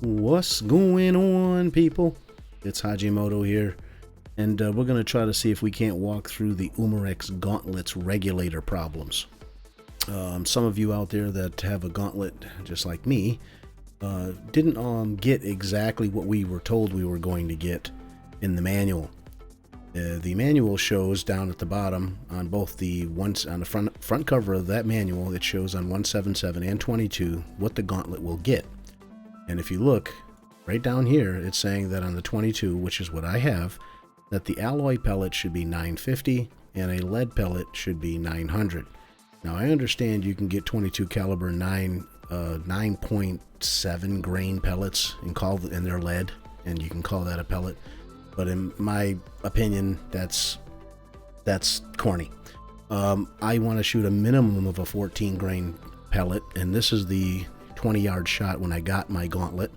What's going on, people? It's Hajimoto here, and we're going to try to see if we can't walk through the Umarex Gauntlet's regulator problems. Some of you out there that have a gauntlet just like me didn't get exactly what we were told we were going to get in the manual. The manual shows down at the bottom on both on the front cover of that manual, it shows on 177 and 22 what the gauntlet will get. And if you look right down here, it's saying that on the 22, which is what I have, that the alloy pellet should be 950 and a lead pellet should be 900. Now I understand you can get 22 caliber 9.7 grain pellets and they're lead, and you can call that a pellet. But in my opinion, that's corny. I want to shoot a minimum of a 14 grain pellet, and this is the 20-yard shot when I got my gauntlet,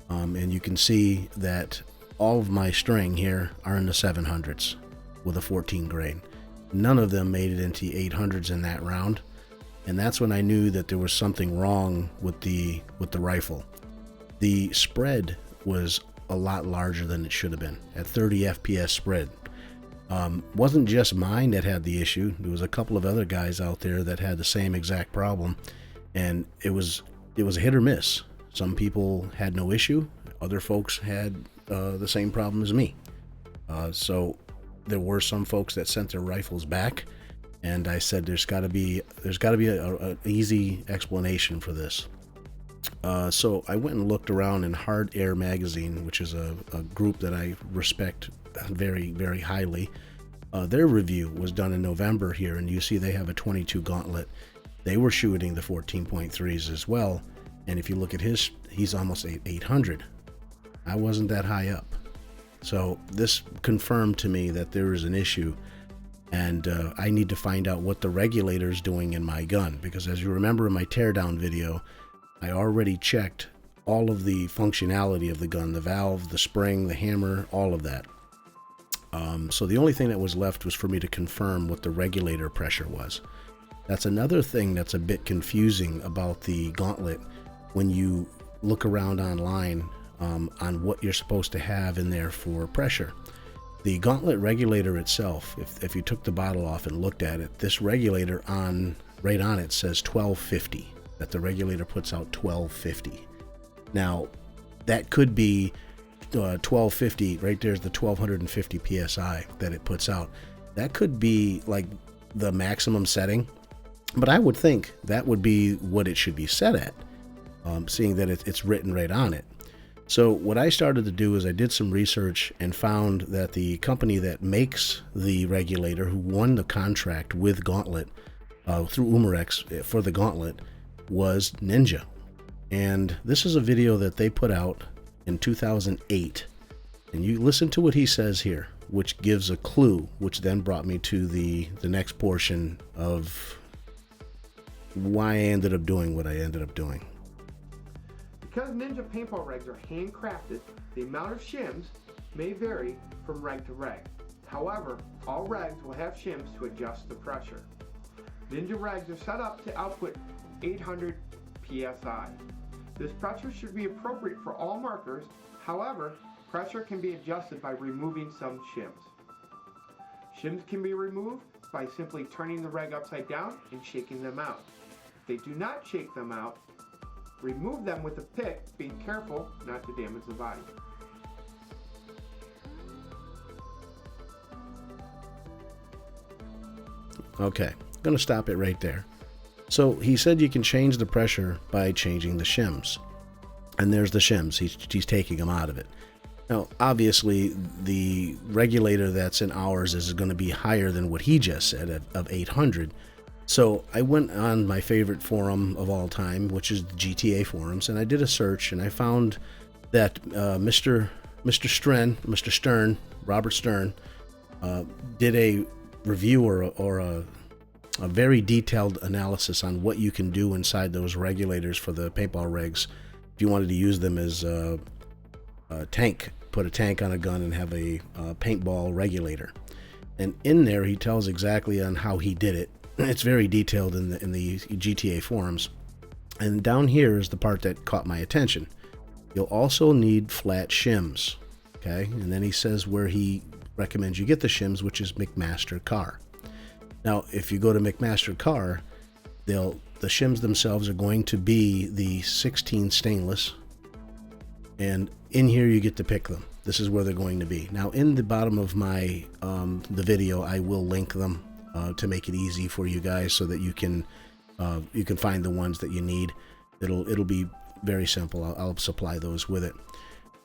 and you can see that all of my string here are in the 700s with a 14 grain. None of them made it into 800s in that round, and that's when I knew that there was something wrong with the rifle. The spread was a lot larger than it should have been at 30 FPS spread. Wasn't just mine that had the issue. There was a couple of other guys out there that had the same exact problem, and it was a hit or miss. Some people had no issue. Other folks had the same problem as me. So there were some folks that sent their rifles back, and I said there's got to be a easy explanation for this. So I went and looked around in Hard Air magazine, which is a group that I respect very, very highly. Their review was done in November here, and you see they have a 22 gauntlet. They were shooting the 14.3s as well, and if you look at he's almost 800. I wasn't that high up. So this confirmed to me that there is an issue, and I need to find out what the regulator is doing in my gun, because as you remember in my teardown video, I already checked all of the functionality of the gun, the valve, the spring, the hammer, all of that. So the only thing that was left was for me to confirm what the regulator pressure was. That's another thing that's a bit confusing about the gauntlet when you look around online on what you're supposed to have in there for pressure. The gauntlet regulator itself, if you took the bottle off and looked at it, this regulator right on it says 1250, that the regulator puts out 1250. Now, that could be 1250, right there's the 1250 PSI that it puts out. That could be like the maximum setting. But I would think that would be what it should be set at, seeing that it's written right on it. So what I started to do is I did some research and found that the company that makes the regulator, who won the contract with Gauntlet through Umarex for the Gauntlet, was Ninja. And this is a video that they put out in 2008. And you listen to what he says here, which gives a clue, which then brought me to the next portion of why I ended up doing what I ended up doing. Because Ninja paintball regs are handcrafted, the amount of shims may vary from reg to reg. However, all regs will have shims to adjust the pressure. Ninja regs are set up to output 800 PSI. This pressure should be appropriate for all markers. However, pressure can be adjusted by removing some shims. Shims can be removed by simply turning the reg upside down and shaking them out. If they do not shake them out, remove them with a pick, being careful not to damage the body. Okay, I'm going to stop it right there. So he said you can change the pressure by changing the shims. And there's the shims. He's taking them out of it. Now, obviously, the regulator that's in ours is going to be higher than what he just said of 800. So I went on my favorite forum of all time, which is the GTA forums, and I did a search, and I found that Mr. Stern, Robert Stern, did a review or a very detailed analysis on what you can do inside those regulators for the paintball regs if you wanted to use them as a tank, put a tank on a gun and have a paintball regulator. And in there, he tells exactly on how he did it. It's very detailed in the GTA forums. And down here is the part that caught my attention. You'll also need flat shims, okay? And then he says where he recommends you get the shims, which is McMaster Car. Now, if you go to McMaster Car, the shims themselves are going to be the 16 stainless, and in here you get to pick them. This is where they're going to be. Now, in the bottom of my the video, I will link them to make it easy for you guys, so that you can find the ones that you need. It'll be very simple. I'll supply those with it.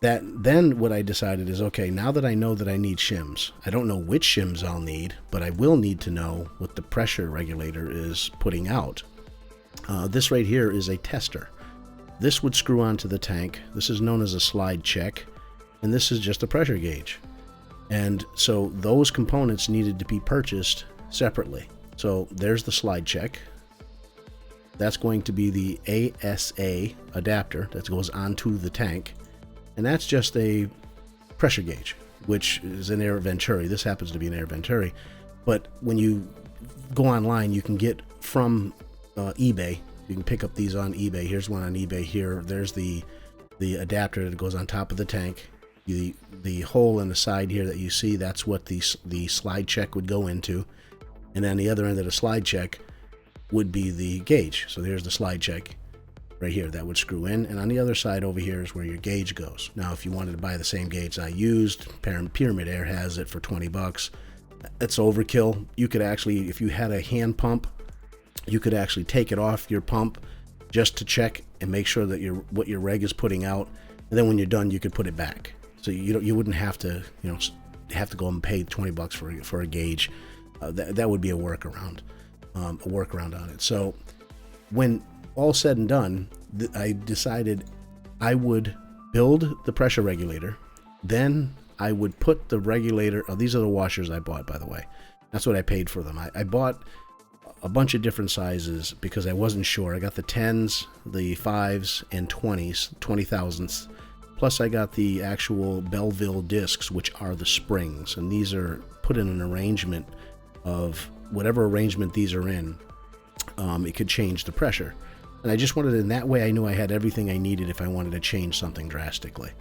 Then what I decided is, okay, now that I know that I need shims, I don't know which shims I'll need, but I will need to know what the pressure regulator is putting out. This right here is a tester. This would screw onto the tank. This is known as a slide check, and this is just a pressure gauge. And so those components needed to be purchased separately. So there's the slide check. That's going to be the ASA adapter that goes onto the tank. And that's just a pressure gauge, which is an air venturi. This happens to be an air venturi. But when you go online, you can get from eBay. You can pick up these on eBay. Here's one on eBay here. There's the adapter that goes on top of the tank. The hole in the side here that you see, that's what the slide check would go into. And then the other end of the slide check would be the gauge. So there's the slide check right here that would screw in, and on the other side over here is where your gauge goes. Now, if you wanted to buy the same gauge I used, Pyramid Air has it for $20. It's overkill. You could actually, if you had a hand pump, you could actually take it off your pump just to check and make sure that what your reg is putting out, and then when you're done, you could put it back. So you wouldn't have to go and pay $20 for a gauge. That would be a workaround on it. So when all said and done, I decided I would build the pressure regulator. Then I would put the regulator. Oh, these are the washers I bought, by the way. That's what I paid for them. I bought a bunch of different sizes because I wasn't sure. I got the 10s, the 5s, and 20s, 20,000ths. Plus, I got the actual Belleville discs, which are the springs. And these are put in an arrangement of whatever arrangement these are in. It could change the pressure. And I just wanted, in that way, I knew I had everything I needed if I wanted to change something drastically.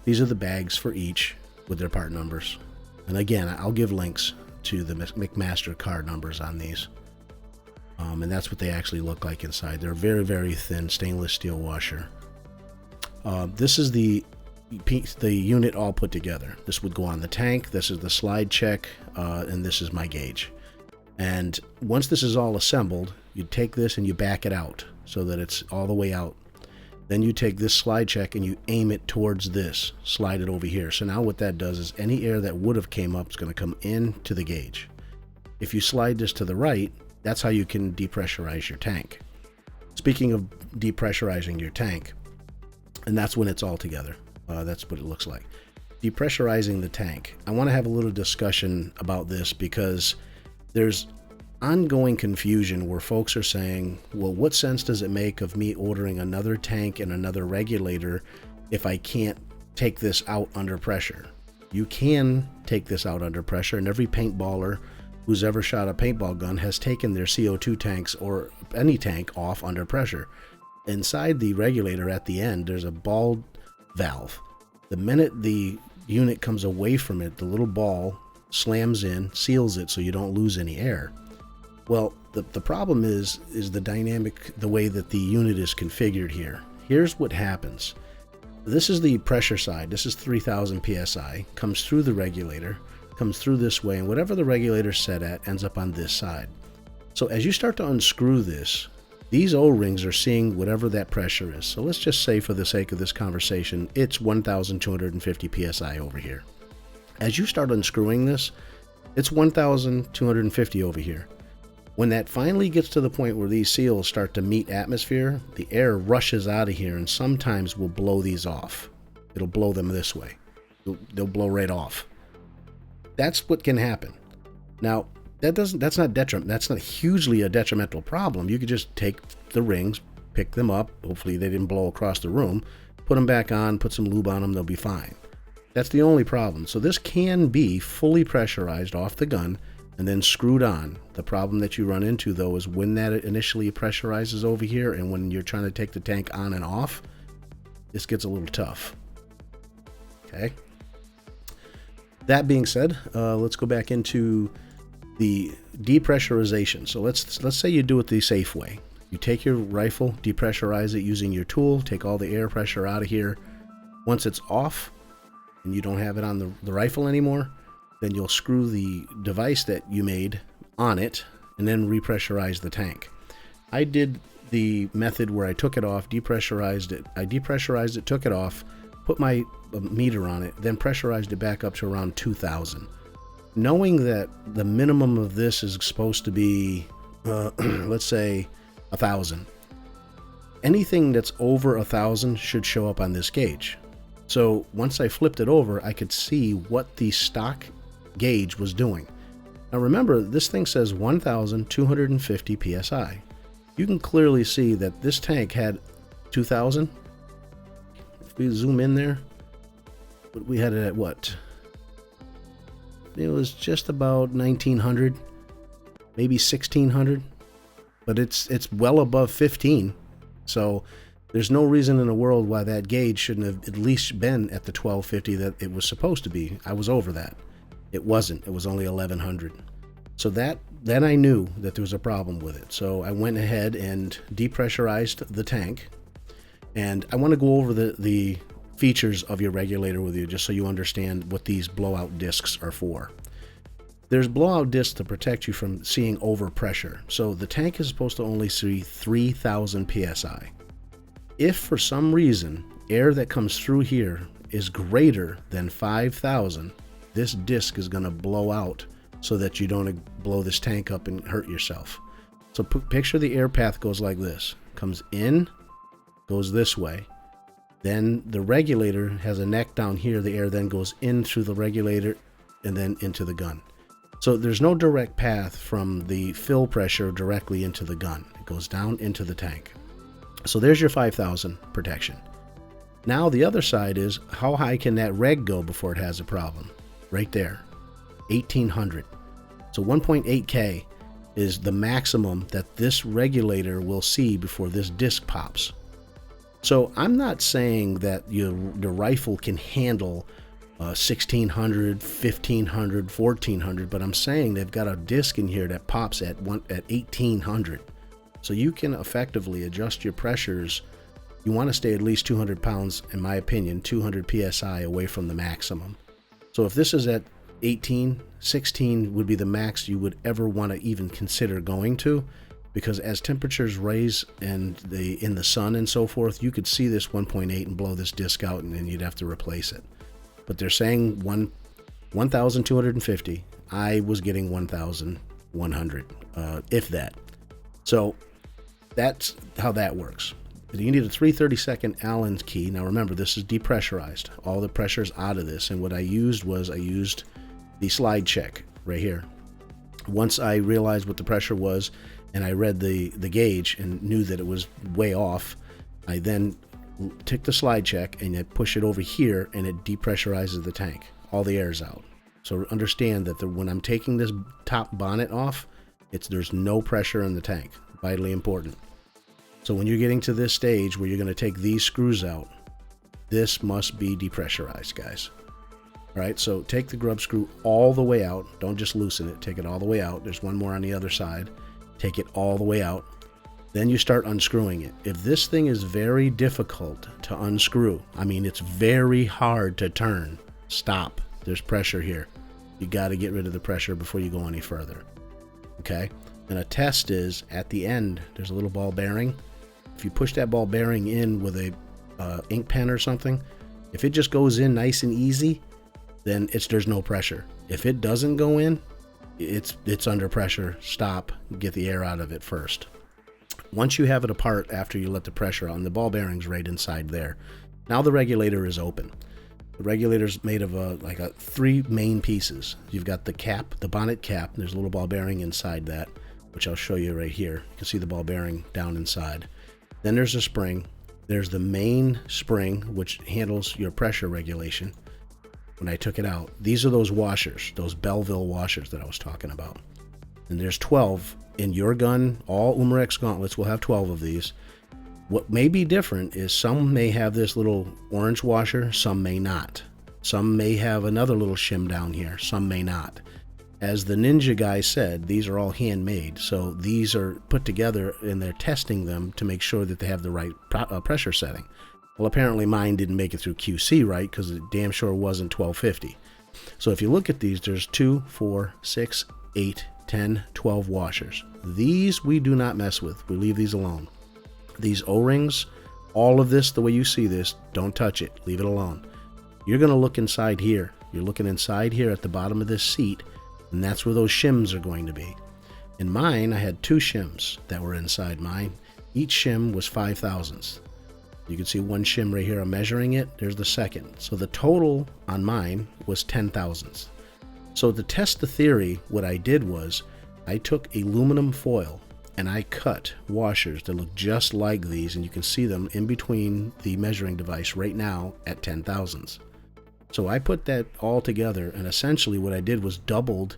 These are the bags for each with their part numbers. And again, I'll give links to the McMaster card numbers on these. And that's what they actually look like inside. They're very, very thin stainless steel washer. This is the unit all put together. This would go on the tank. This is the slide check, and this is my gauge. And once this is all assembled, you take this and you back it out so that it's all the way out. Then you take this slide check and you aim it towards this, slide it over here. So now what that does is any air that would have came up is going to come into the gauge. If you slide this to the right, that's how you can depressurize your tank. Speaking of depressurizing your tank, and that's when it's all together. That's what it looks like. Depressurizing the tank. I want to have a little discussion about this because there's ongoing confusion where folks are saying, well, what sense does it make of me ordering another tank and another regulator if I can't take this out under pressure? You can take this out under pressure, and every paintballer who's ever shot a paintball gun has taken their CO2 tanks or any tank off under pressure. Inside the regulator at the end, there's a ball valve. The minute the unit comes away from it, the little ball slams in, seals it so you don't lose any air. Well, the problem is the dynamic, the way that the unit is configured here. Here's what happens. This is the pressure side. This is 3000 psi, comes through the regulator, comes through this way, and whatever the regulator's set at ends up on this side. So as you start to unscrew this, these O-rings are seeing whatever that pressure is. So let's just say, for the sake of this conversation, it's 1250 psi over here. As you start unscrewing this, it's 1250 over here. When that finally gets to the point where these seals start to meet atmosphere, the air rushes out of here and sometimes will blow these off. It'll blow them this way. They'll blow right off. That's what can happen. Now, that's not hugely a detrimental problem. You could just take the rings, pick them up. Hopefully they didn't blow across the room. Put them back on, put some lube on them, they'll be fine. That's the only problem. So this can be fully pressurized off the gun and then screwed on. The problem that you run into, though, is when that initially pressurizes over here and when you're trying to take the tank on and off, this gets a little tough. Okay. That being said, let's go back into the depressurization. So let's say you do it the safe way. You take your rifle, depressurize it using your tool, take all the air pressure out of here. Once it's off and you don't have it on the rifle anymore, then you'll screw the device that you made on it and then repressurize the tank. I did the method where I took it off, depressurized it. I depressurized it, took it off, put my meter on it, then pressurized it back up to around 2,000. Knowing that the minimum of this is supposed to be, let's say, 1,000. Anything that's over 1,000 should show up on this gauge. So once I flipped it over, I could see what the stock gauge was doing. Now remember, this thing says 1,250 psi. You can clearly see that this tank had 2,000. If we zoom in there, we had it at what? It was just about 1,900, maybe 1,600, but it's well above 15. So there's no reason in the world why that gauge shouldn't have at least been at the 1,250 that it was supposed to be. I was over that. It wasn't. It was only 1,100. So then I knew that there was a problem with it. So I went ahead and depressurized the tank. And I want to go over the features of your regulator with you just so you understand what these blowout discs are for. There's blowout discs to protect you from seeing overpressure. So the tank is supposed to only see 3,000 psi. If for some reason air that comes through here is greater than 5,000, this disc is going to blow out so that you don't blow this tank up and hurt yourself. So picture the air path goes like this. Comes in, goes this way. Then the regulator has a neck down here. The air then goes in through the regulator and then into the gun. So there's no direct path from the fill pressure directly into the gun. It goes down into the tank. So there's your 5,000 protection. Now the other side is, how high can that reg go before it has a problem? Right there, 1,800. So 1.8K is the maximum that this regulator will see before this disc pops. So I'm not saying that the rifle can handle 1,600, 1,500, 1,400, but I'm saying they've got a disc in here that pops at 1,800. So you can effectively adjust your pressures. You want to stay at least 200 pounds, in my opinion, 200 psi away from the maximum. So if this is at 18, 16 would be the max you would ever want to even consider going to, because as temperatures raise and in the sun and so forth, you could see this 1.8 and blow this disc out, and then you'd have to replace it. But they're saying 1,250. I was getting 1,100, if that. So that's how that works. You need a 3/32 Allen key. Now remember, this is depressurized. All the pressure's out of this, and what I used the slide check right here. Once I realized what the pressure was and I read the gauge and knew that it was way off, I then took the slide check and I push it over here and it depressurizes the tank. All the air's out. So understand that when I'm taking this top bonnet off, there's no pressure in the tank. Vitally important. So when you're getting to this stage where you're going to take these screws out, this must be depressurized, guys. All right, so take the grub screw all the way out. Don't just loosen it. Take it all the way out. There's one more on the other side. Take it all the way out. Then you start unscrewing it. If this thing is very difficult to unscrew, I mean, it's very hard to turn, stop. There's pressure here. You got to get rid of the pressure before you go any further. Okay? And a test is, at the end, there's a little ball bearing. If you push that ball bearing in with a ink pen or something, if it just goes in nice and easy, then there's no pressure. If it doesn't go in, it's under pressure. Stop, get the air out of it first. Once you have it apart after you let the pressure on, the ball bearing's right inside there. Now the regulator is open. The regulator's made of three main pieces. You've got the cap, the bonnet cap. There's a little ball bearing inside that, which I'll show you right here. You can see the ball bearing down inside. Then there's a spring. There's the main spring, which handles your pressure regulation. When I took it out, these are those washers, those Belleville washers that I was talking about. And there's 12 in your gun. All Umarex gauntlets will have 12 of these. What may be different is some may have this little orange washer, some may not. Some may have another little shim down here, some may not. As the Ninja guy said, these are all handmade, so these are put together and they're testing them to make sure that they have the right pressure setting. Well, apparently mine didn't make it through QC right, because it damn sure wasn't 1250. So if you look at these, there's 2, 4, 6, 8, 10, 12 washers. These we do not mess with. We leave these alone. These O-rings, all of this, the way you see this, don't touch it. Leave it alone. You're going to look inside here. You're looking inside here at the bottom of this seat, and that's where those shims are going to be. In mine, I had 2 shims that were inside mine. Each shim was 5 thousandths. You can see one shim right here. I'm measuring it. There's the second. So the total on mine was 10 thousandths. So to test the theory, what I did was I took aluminum foil and I cut washers that look just like these, and you can see them in between the measuring device right now at 10 thousandths. So I put that all together, and essentially what I did was doubled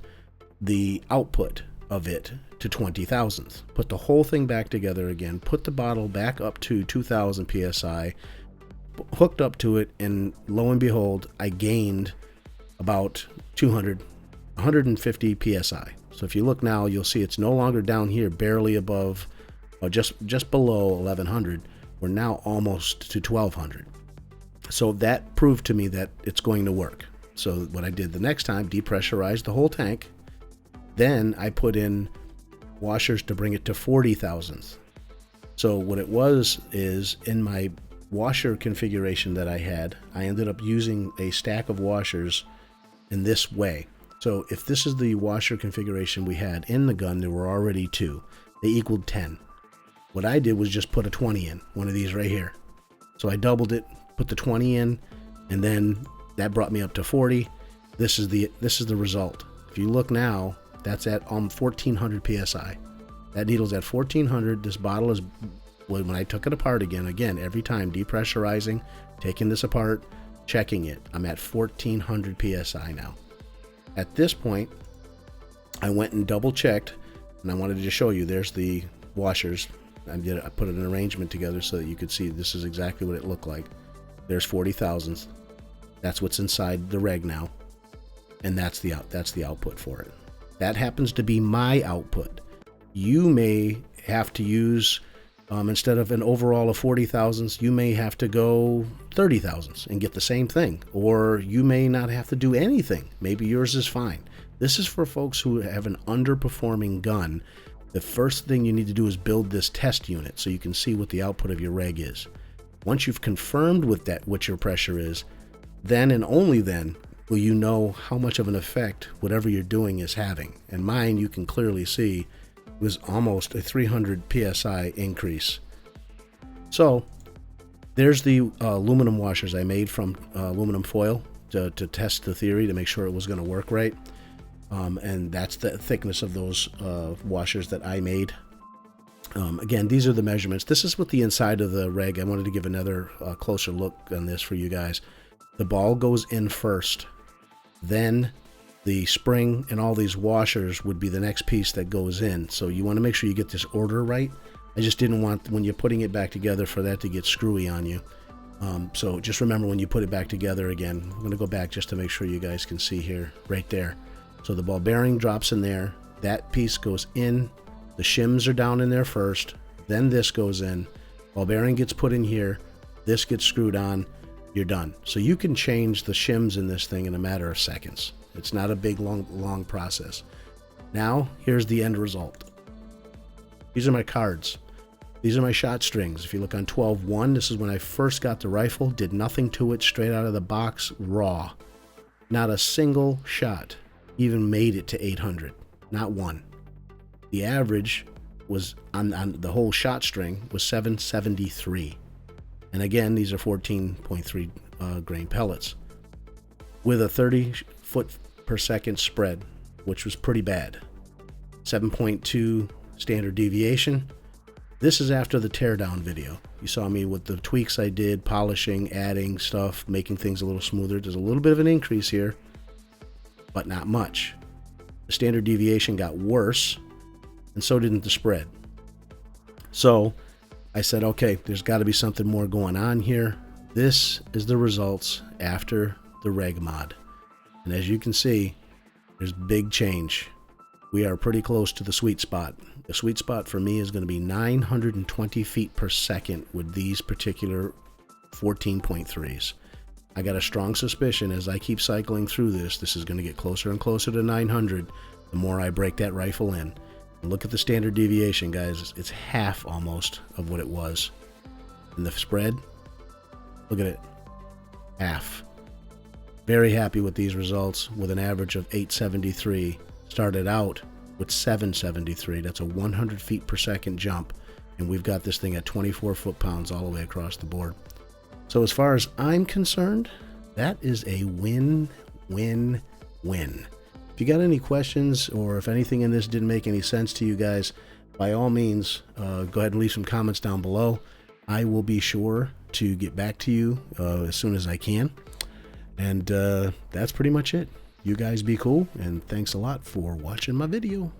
the output of it to 20 thousandths. Put the whole thing back together again, put the bottle back up to 2000 psi, hooked up to it, and lo and behold, I gained about 150 psi. So if you look now, you'll see it's no longer down here, barely above, or just below 1100. We're now almost to 1200. So that proved to me that it's going to work. So what I did the next time, depressurized the whole tank. Then I put in washers to bring it to 40 thousandths. So what it was is, in my washer configuration that I had, I ended up using a stack of washers in this way. So if this is the washer configuration we had in the gun, there were already 2. They equaled 10. What I did was just put a 20 in, one of these right here. So I doubled it, put the 20 in, and then that brought me up to 40. This is the result. If you look now, that's at 1400 psi. That needle's at 1400. This bottle is, when I took it apart again, every time depressurizing, taking this apart, checking it, I'm at 1400 psi now. At this point, I went and double checked, and I wanted to just show you, there's the washers. I put an arrangement together so that you could see this is exactly what it looked like. There's 40 thousandths. That's what's inside the reg now, and that's the output for it. That happens to be my output. You may have to use, instead of an overall of 40 thousandths, you may have to go 30 thousandths and get the same thing, or you may not have to do anything. Maybe yours is fine. This is for folks who have an underperforming gun. The first thing you need to do is build this test unit so you can see what the output of your reg is. Once you've confirmed with that what your pressure is, then and only then will you know how much of an effect whatever you're doing is having. And mine, you can clearly see, was almost a 300 psi increase. So there's the aluminum washers I made from aluminum foil to test the theory, to make sure it was going to work right. And that's the thickness of those washers that I made. Again, these are the measurements. This is what the inside of the reg. I wanted to give another closer look on this for you guys. The ball goes in first, then the spring and all these washers would be the next piece that goes in. So you want to make sure you get this order right. I just didn't want, when you're putting it back together, for that to get screwy on you. So just remember, when you put it back together again, I'm going to go back just to make sure you guys can see here, right there. So the ball bearing drops in there. That piece goes in. The shims are down in there first. Then this goes in. Ball bearing gets put in here. This gets screwed on. You're done. So you can change the shims in this thing in a matter of seconds. It's not a big, long process. Now, here's the end result. These are my cards. These are my shot strings. If you look on 12-1, this is when I first got the rifle. Did nothing to it, straight out of the box, raw. Not a single shot even made it to 800. Not one. The average was, on the whole shot string, was 773. And again, these are 14.3 grain pellets with a 30 foot per second spread, which was pretty bad. 7.2 standard deviation. This is after the teardown video. You saw me with the tweaks I did, polishing, adding stuff, making things a little smoother. There's a little bit of an increase here, but not much. The standard deviation got worse, and so didn't the spread. So I said, okay, there's got to be something more going on here. This is the results after the reg mod. And as you can see, there's big change. We are pretty close to the sweet spot. The sweet spot for me is going to be 920 feet per second with these particular 14.3s. I got a strong suspicion as I keep cycling through this is going to get closer and closer to 900 the more I break that rifle in. And look at the standard deviation, guys. It's half almost of what it was. And the spread, look at it, half. Very happy with these results with an average of 873. Started out with 773. That's a 100 feet per second jump, and we've got this thing at 24 foot-pounds all the way across the board. So as far as I'm concerned, that is a win, win, win. If you got any questions or if anything in this didn't make any sense to you guys, by all means, go ahead and leave some comments down below. I will be sure to get back to you as soon as I can. And that's pretty much it. You guys be cool, and thanks a lot for watching my video.